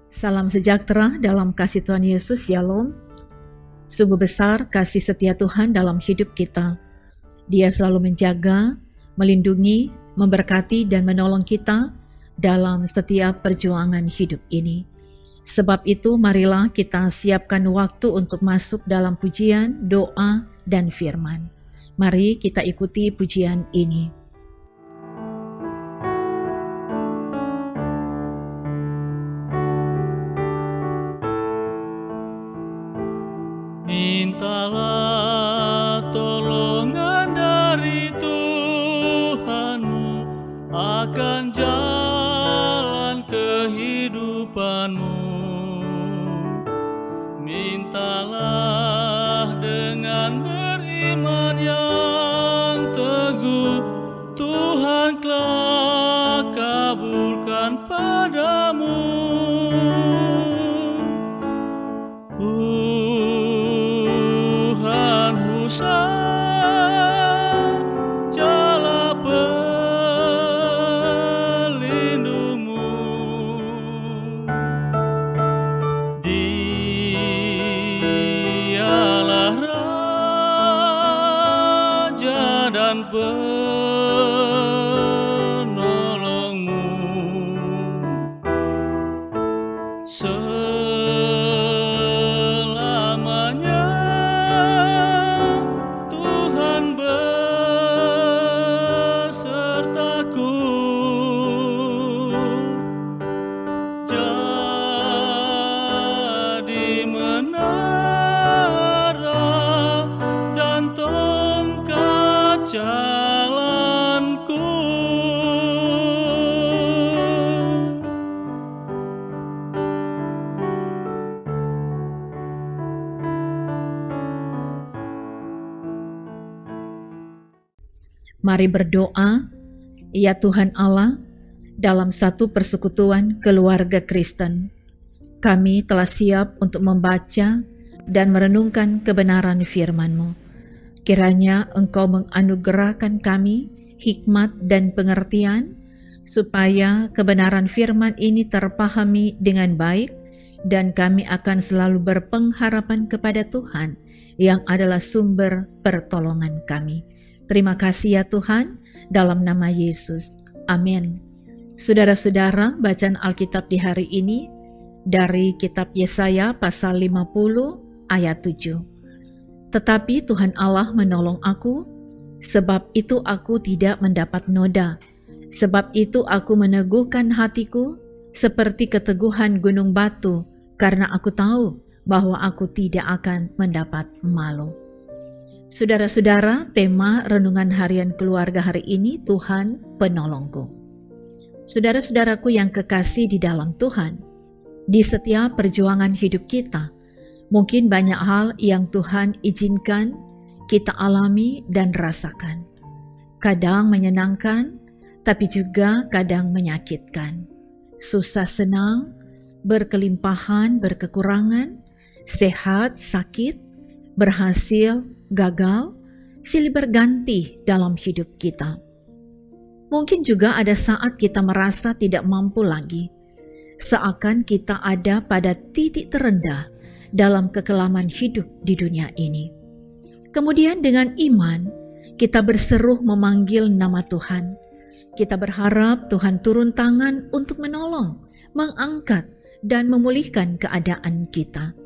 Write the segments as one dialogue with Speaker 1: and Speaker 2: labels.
Speaker 1: Salam sejahtera dalam kasih Tuhan Yesus, Shalom. Sungguh besar kasih setia Tuhan dalam hidup kita. Dia selalu menjaga, melindungi, memberkati, dan menolong kita dalam setiap perjuangan hidup ini. Sebab itu, marilah kita siapkan waktu untuk masuk dalam pujian, doa, dan firman. Mari kita ikuti pujian ini.
Speaker 2: Mintalah tolongan dari Tuhanmu akan jalan kehidupanmu. Mintalah dengan beriman yang teguh, Tuhan kelak kabulkan padamu. Jala pelindungmu, Dialah Raja dan penolongmu. Jalanku.
Speaker 1: Mari berdoa. Ya Tuhan Allah, dalam satu persekutuan keluarga Kristen, kami telah siap untuk membaca dan merenungkan kebenaran firman-Mu. Kiranya Engkau menganugerahkan kami hikmat dan pengertian, supaya kebenaran firman ini terpahami dengan baik, dan kami akan selalu berpengharapan kepada Tuhan, yang adalah sumber pertolongan kami. Terima kasih ya Tuhan, dalam nama Yesus. Amin. Saudara-saudara, bacaan Alkitab di hari ini dari kitab Yesaya pasal 50 ayat 7. Tetapi Tuhan Allah menolong aku, sebab itu aku tidak mendapat noda. Sebab itu aku meneguhkan hatiku seperti keteguhan gunung batu, karena aku tahu bahwa aku tidak akan mendapat malu. Saudara-saudara, tema renungan harian keluarga hari ini, Tuhan penolongku. Saudara-saudaraku yang kekasih di dalam Tuhan, di setiap perjuangan hidup kita, mungkin banyak hal yang Tuhan izinkan kita alami dan rasakan. Kadang menyenangkan, tapi juga kadang menyakitkan. Susah senang, berkelimpahan, berkekurangan, sehat, sakit, berhasil, gagal, silih berganti dalam hidup kita. Mungkin juga ada saat kita merasa tidak mampu lagi, seakan kita ada pada titik terendah dalam kekelaman hidup di dunia ini. Kemudian dengan iman, kita berseru memanggil nama Tuhan. Kita berharap Tuhan turun tangan untuk menolong, mengangkat, dan memulihkan keadaan kita.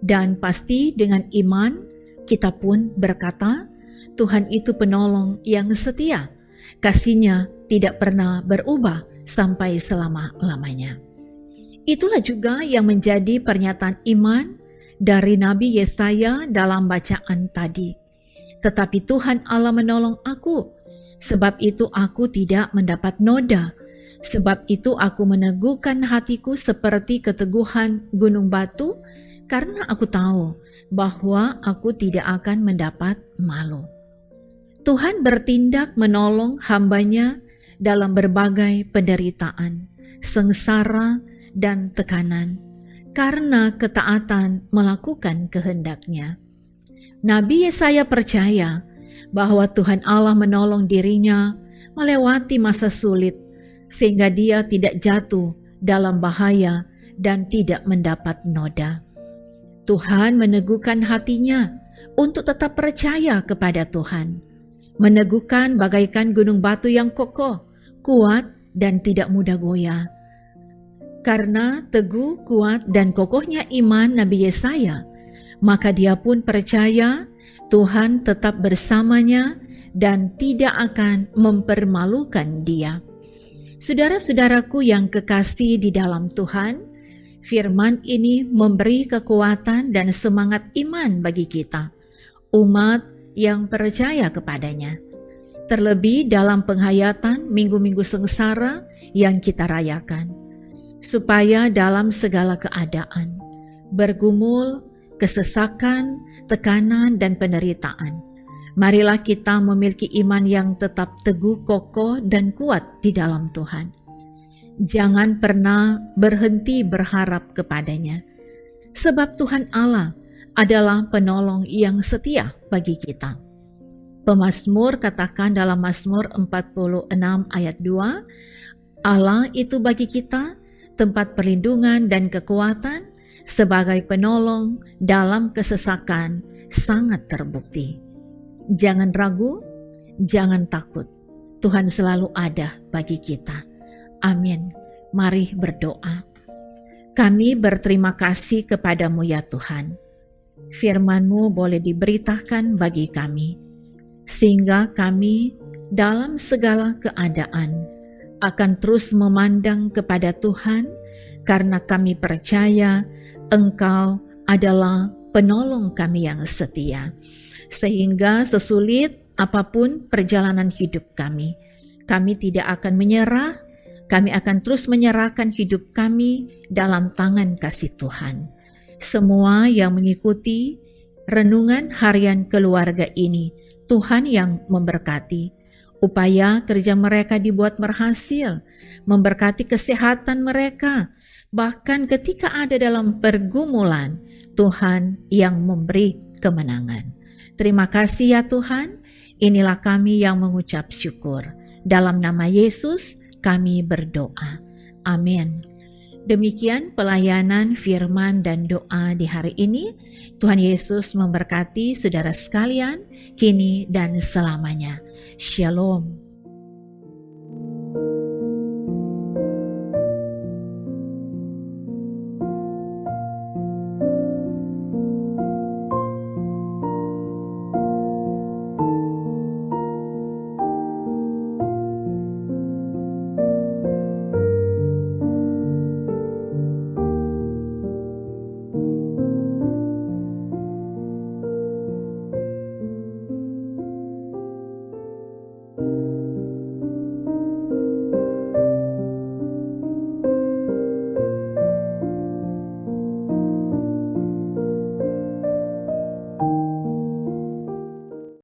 Speaker 1: Dan pasti dengan iman, kita pun berkata, Tuhan itu penolong yang setia. Kasih-Nya tidak pernah berubah sampai selama-lamanya. Itulah juga yang menjadi pernyataan iman dari Nabi Yesaya dalam bacaan tadi. Tetapi Tuhan Allah menolong aku, sebab itu aku tidak mendapat noda. Sebab itu aku meneguhkan hatiku seperti keteguhan gunung batu, karena aku tahu bahwa aku tidak akan mendapat malu. Tuhan bertindak menolong hamba-Nya dalam berbagai penderitaan, sengsara, dan tekanan, karena ketaatan melakukan kehendak-Nya. Nabi Yesaya percaya bahwa Tuhan Allah menolong dirinya melewati masa sulit, sehingga dia tidak jatuh dalam bahaya dan tidak mendapat noda. Tuhan meneguhkan hatinya untuk tetap percaya kepada Tuhan, meneguhkan bagaikan gunung batu yang kokoh, kuat, dan tidak mudah goyah. Karena teguh, kuat, dan kokohnya iman Nabi Yesaya, maka dia pun percaya Tuhan tetap bersamanya dan tidak akan mempermalukan dia. Saudara-saudaraku yang kekasih di dalam Tuhan, firman ini memberi kekuatan dan semangat iman bagi kita, umat yang percaya kepadanya. Terlebih dalam penghayatan minggu-minggu sengsara yang kita rayakan, supaya dalam segala keadaan, bergumul, kesesakan, tekanan, dan penderitaan, marilah kita memiliki iman yang tetap teguh, kokoh, dan kuat di dalam Tuhan. Jangan pernah berhenti berharap kepadanya, sebab Tuhan Allah adalah penolong yang setia bagi kita. Pemazmur katakan dalam Mazmur 46 ayat 2, Allah itu bagi kita tempat perlindungan dan kekuatan, sebagai penolong dalam kesesakan sangat terbukti. Jangan ragu, jangan takut. Tuhan selalu ada bagi kita. Amin. Mari berdoa. Kami berterima kasih kepadamu ya Tuhan. Firman-Mu boleh diberitakan bagi kami, sehingga kami dalam segala keadaan akan terus memandang kepada Tuhan, karena kami percaya Engkau adalah penolong kami yang setia. Sehingga sesulit apapun perjalanan hidup kami tidak akan menyerah, kami akan terus menyerahkan hidup kami dalam tangan kasih Tuhan. Semua yang mengikuti renungan harian keluarga ini, Tuhan yang memberkati, upaya kerja mereka dibuat berhasil, memberkati kesehatan mereka, bahkan ketika ada dalam pergumulan, Tuhan yang memberi kemenangan. Terima kasih ya Tuhan, inilah kami yang mengucap syukur. Dalam nama Yesus kami berdoa. Amin. Demikian pelayanan firman dan doa di hari ini. Tuhan Yesus memberkati saudara sekalian, kini dan selamanya. Shalom.